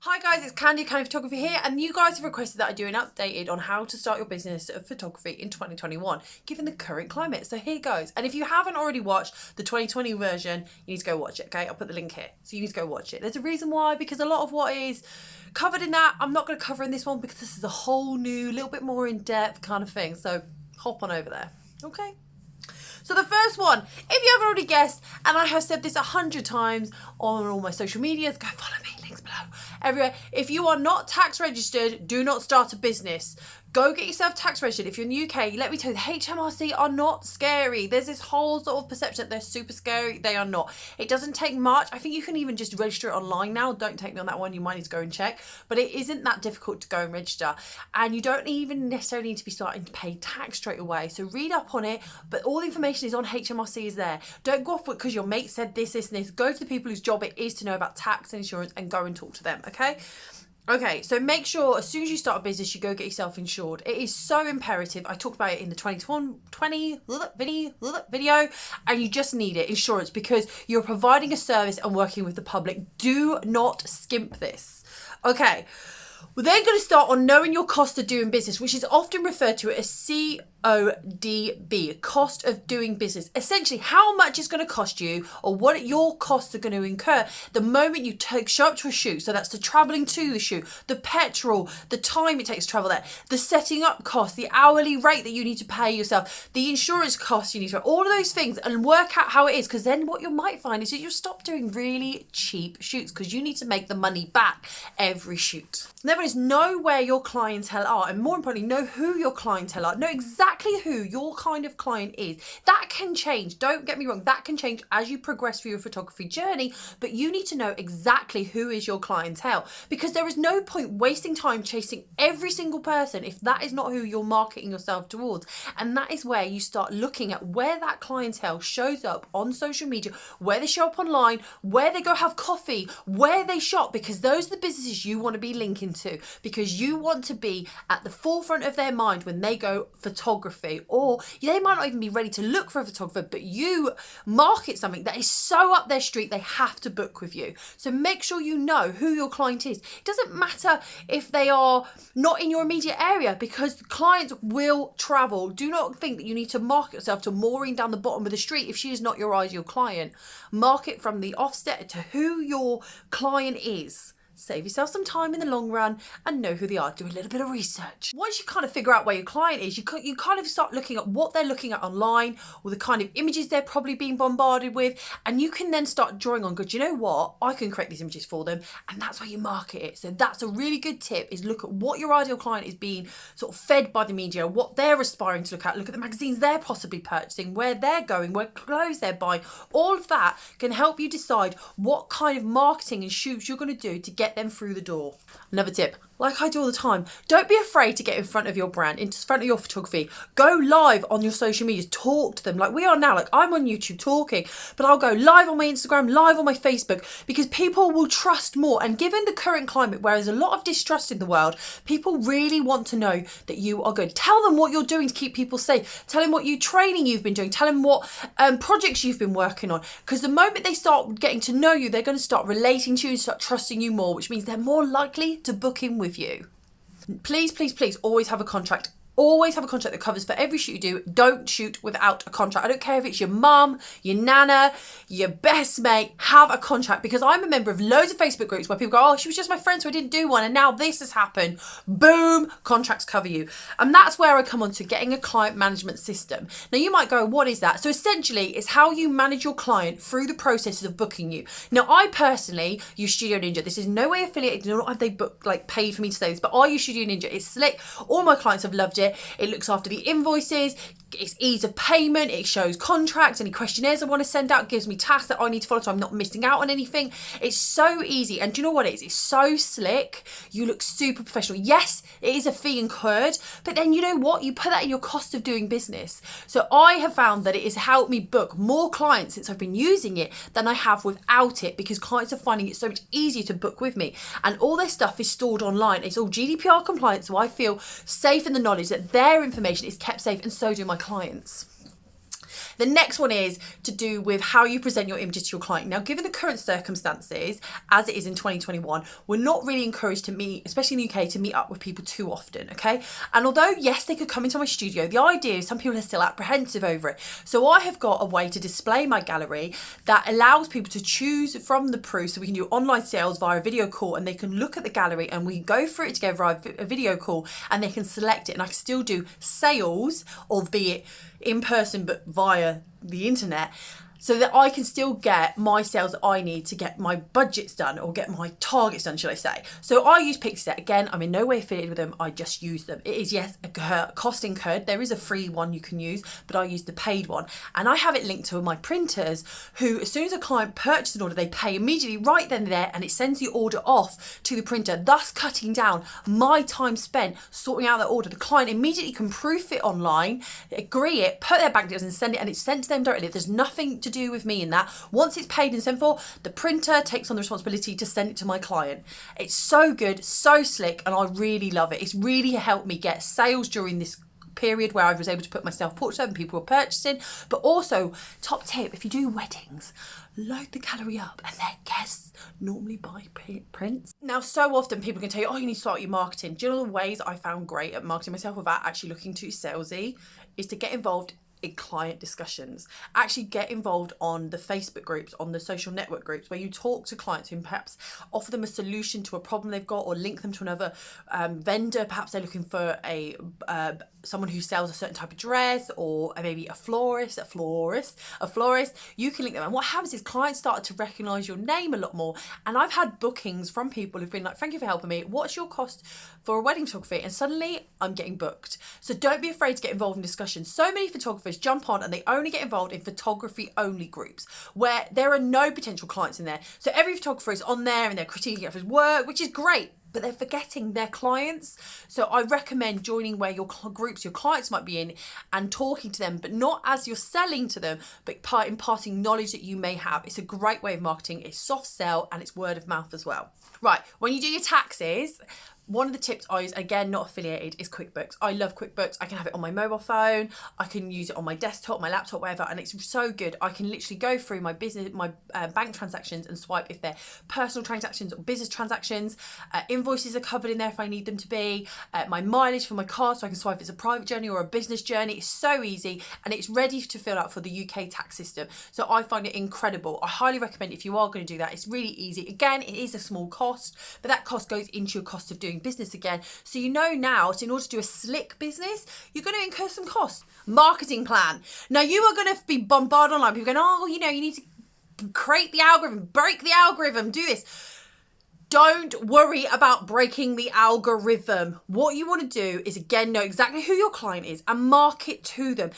Hi guys, it's Khandie Photography here, and you guys have requested that I do an updated on how to start your business of photography in 2021, given the current climate. So here goes. And if you haven't already watched the 2020 version, you need to go watch it, okay? I'll put the link here. So you need to go watch it. There's a reason why, because a lot of what is covered in that, I'm not going to cover in this one because this is a whole new, little bit more in-depth kind of thing. So hop on over there, okay? So the first one, if you haven't already guessed, and I have said this 100 times on all my social medias, go follow me, links below, everywhere. If you are not tax registered, do not start a business. Go get yourself tax registered. If you're in the UK, let me tell you, the HMRC are not scary. There's this whole sort of perception that they're super scary. They are not. It doesn't take much. I think you can even just register it online now. Don't take me on that one. You might need to go and check. But it isn't that difficult to go and register. And you don't even necessarily need to be starting to pay tax straight away. So read up on it. But all the information is on HMRC is there. Don't go off it because your mate said this, and this. Go to the people whose job it is to know about tax and insurance and go and talk to them, okay? Okay, so make sure as soon as you start a business, you go get yourself insured. It is so imperative. I talked about it in the 2020 video, and you just need it, insurance, because you're providing a service and working with the public. Do not skimp this. Okay, we're then going to start on knowing your cost of doing business, which is often referred to as CODB, cost of doing business. Essentially, how much it's going to cost you, or what your costs are going to incur the moment you show up to a shoot. So that's the travelling to the shoot, the petrol, the time it takes to travel there, the setting up cost, the hourly rate that you need to pay yourself, the insurance costs you need to pay, all of those things, and work out how it is. Because then what you might find is that you'll stop doing really cheap shoots because you need to make the money back every shoot. There is know where your clientele are, and more importantly, know who your clientele are. Know exactly who your kind of client is. That can change. Don't get me wrong. That can change as you progress through your photography journey, but you need to know exactly who is your clientele, because there is no point wasting time chasing every single person if that is not who you're marketing yourself towards. And that is where you start looking at where that clientele shows up on social media, where they show up online, where they go have coffee, where they shop, because those are the businesses you want to be linking to, because you want to be at the forefront of their mind when they go photography, or they might not even be ready to look for a photographer, but you market something that is so up their street they have to book with you. So make sure you know who your client is. It doesn't matter if they are not in your immediate area, because clients will travel. Do not think that you need to market yourself to Maureen down the bottom of the street if she is not your ideal client. Market from the offset to who your client is. Save yourself some time in the long run and know who they are. Do a little bit of research. Once you kind of figure out where your client is, you kind of start looking at what they're looking at online, or the kind of images they're probably being bombarded with, and you can then start drawing on, good, you know what, I can create these images for them, and that's why you market it. So that's a really good tip, is look at what your ideal client is being sort of fed by the media, what they're aspiring to look at the magazines they're possibly purchasing, where they're going, what clothes they're buying. All of that can help you decide what kind of marketing and shoots you're going to do to get them through the door. Another tip, like I do all the time, don't be afraid to get in front of your brand, in front of your photography. Go live on your social medias, talk to them like we are now. Like I'm on YouTube talking, but I'll go live on my Instagram, live on my Facebook, because people will trust more. And given the current climate where there's a lot of distrust in the world, people really want to know that you are good. Tell them what you're doing to keep people safe. Tell them what training you've been doing. Tell them what projects you've been working on. Because the moment they start getting to know you, they're going to start relating to you and start trusting you more, which means they're more likely to book in with you. Please, please, please always have a contract. Always have a contract that covers for every shoot you do. Don't shoot without a contract. I don't care if it's your mum, your nana, your best mate, have a contract. Because I'm a member of loads of Facebook groups where people go, oh, she was just my friend, so I didn't do one, and now this has happened. Boom, contracts cover you. And that's where I come on to getting a client management system. Now you might go, what is that? So essentially it's how you manage your client through the processes of booking you. Now I personally use Studio Ninja. This is no way affiliated, not have they paid for me to say this, but I use Studio Ninja. It's slick. All my clients have loved it. It looks after the invoices, it's ease of payment, it shows contracts, any questionnaires I want to send out, gives me tasks that I need to follow so I'm not missing out on anything. It's so easy, and do you know what it is? It's so slick. You look super professional. Yes, it is a fee incurred, but then you know what? You put that in your cost of doing business. So I have found that it has helped me book more clients since I've been using it than I have without it, because clients are finding it so much easier to book with me, and all their stuff is stored online. It's all GDPR compliant, so I feel safe in the knowledge that their information is kept safe, and so do my clients. The next one is to do with how you present your images to your client. Now, given the current circumstances, as it is in 2021, we're not really encouraged to meet, especially in the UK, to meet up with people too often, okay? And although, yes, they could come into my studio, the idea is some people are still apprehensive over it. So I have got a way to display my gallery that allows people to choose from the proof, so we can do online sales via a video call, and they can look at the gallery and we go through it together via a video call, and they can select it, and I can still do sales, albeit in person but via the internet, so that I can still get my sales that I need to get my budgets done, or get my targets done, should I say. So I use Pixie. Again, I'm in no way affiliated with them, I just use them. It is, yes, a cost incurred. There is a free one you can use, but I use the paid one. And I have it linked to my printers, who, as soon as a client purchases an order, they pay immediately right then and there, and it sends the order off to the printer, thus cutting down my time spent sorting out that order. The client immediately can proof it online, agree it, put their bank details and send it, and it's sent to them directly. There's nothing to do with me in that. Once it's paid and sent for, the printer takes on the responsibility to send it to my client. It's so good, so slick, and I really love it. It's really helped me get sales during this period where I was able to put myself portrait and people were purchasing. But also, top tip, if you do weddings, load the gallery up, and their guests normally buy prints. Now, so often people can tell you, oh, you need to start your marketing. Do you know the ways I found great at marketing myself without actually looking too salesy is to get involved in client discussions. Actually get involved on the Facebook groups, on the social network groups, where you talk to clients and perhaps offer them a solution to a problem they've got, or link them to another vendor. Perhaps they're looking for a someone who sells a certain type of dress, or maybe a florist. You can link them, and what happens is clients start to recognize your name a lot more. And I've had bookings from people who've been like, thank you for helping me, what's your cost for a wedding photography? And suddenly I'm getting booked. So don't be afraid to get involved in discussions. So many photographers jump on and they only get involved in photography only groups where there are no potential clients in there. So every photographer is on there and they're critiquing everyone's work, which is great, but they're forgetting their clients. So I recommend joining where your groups, your clients might be in, and talking to them, but not as you're selling to them, but imparting knowledge that you may have. It's a great way of marketing. It's soft sell, and it's word of mouth as well. Right, when you do your taxes, one of the tips I use, again, not affiliated, is QuickBooks. I love QuickBooks. I can have it on my mobile phone. I can use it on my desktop, my laptop, whatever. And it's so good. I can literally go through my business, my bank transactions, and swipe if they're personal transactions or business transactions. Invoices are covered in there if I need them to be. My mileage for my car, so I can swipe if it's a private journey or a business journey. It's so easy, and it's ready to fill out for the UK tax system. So I find it incredible. I highly recommend if you are going to do that. It's really easy. Again, it is a small cost, but that cost goes into your cost of doing business again. So you know now, so in order to do a slick business, you're going to incur some costs. Marketing plan. Now you are going to be bombarded online. People going, oh, you need to create the algorithm, break the algorithm, do this. Don't worry about breaking the algorithm. What you want to do is, again, know exactly who your client is and market to them.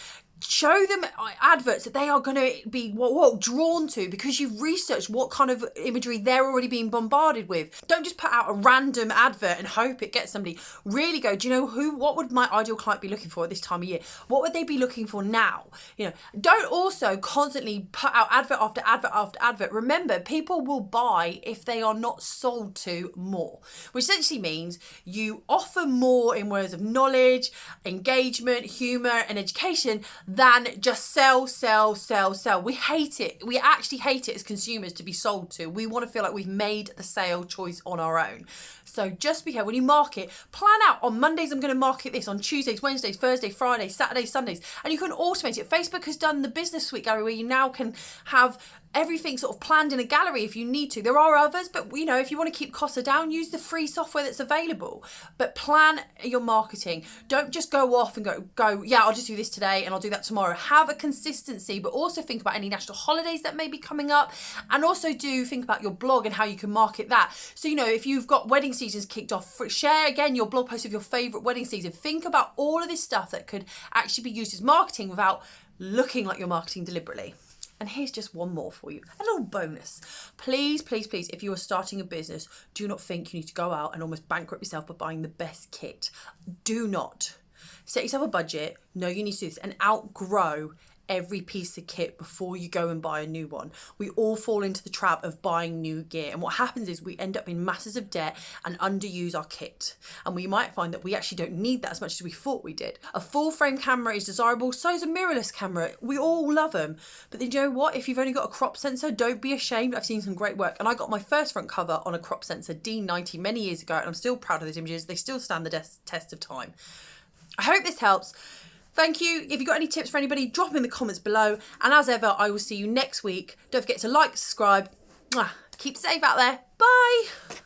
Show them adverts that they are going to be drawn to, because you've researched what kind of imagery they're already being bombarded with. Don't just put out a random advert and hope it gets somebody. Really go, do you know what would my ideal client be looking for at this time of year? What would they be looking for now? Don't also constantly put out advert after advert after advert. Remember, people will buy if they are not sold to more, which essentially means you offer more in words of knowledge, engagement, humor, and education than just sell. We hate it. We actually hate it as consumers to be sold to. We want to feel like we've made the sale choice on our own. So just be careful when you market. Plan out, on Mondays I'm going to market this, on Tuesdays, Wednesdays, Thursdays, Fridays, Saturdays, Sundays. And you can automate it. Facebook has done the Business Suite gallery where you now can have everything sort of planned in a gallery if you need to. There are others, but if you want to keep costs down, use the free software that's available. But plan your marketing. Don't just go off and go, yeah, I'll just do this today and I'll do that tomorrow. Have a consistency, but also think about any national holidays that may be coming up, and also think about your blog and how you can market that. So, if you've got wedding seasons kicked off, share again your blog post of your favorite wedding season. Think about all of this stuff that could actually be used as marketing without looking like you're marketing deliberately. And here's just one more for you, a little bonus. Please, please, please, if you are starting a business, do not think you need to go out and almost bankrupt yourself by buying the best kit. Do not. Set yourself a budget. Know you need to do this and outgrow every piece of kit before you go and buy a new one. We all fall into the trap of buying new gear, and what happens is we end up in masses of debt and underuse our kit, and we might find that we actually don't need that as much as we thought we did. A full frame camera is desirable, so is a mirrorless camera. We all love them, but then you know what, if you've only got a crop sensor, don't be ashamed. I've seen some great work, and I got my first front cover on a crop sensor D90 many years ago, and I'm still proud of those images. They still stand the test of time. I hope this helps. Thank you. If you've got any tips for anybody, drop them in the comments below. And as ever, I will see you next week. Don't forget to like, subscribe. Keep safe out there. Bye.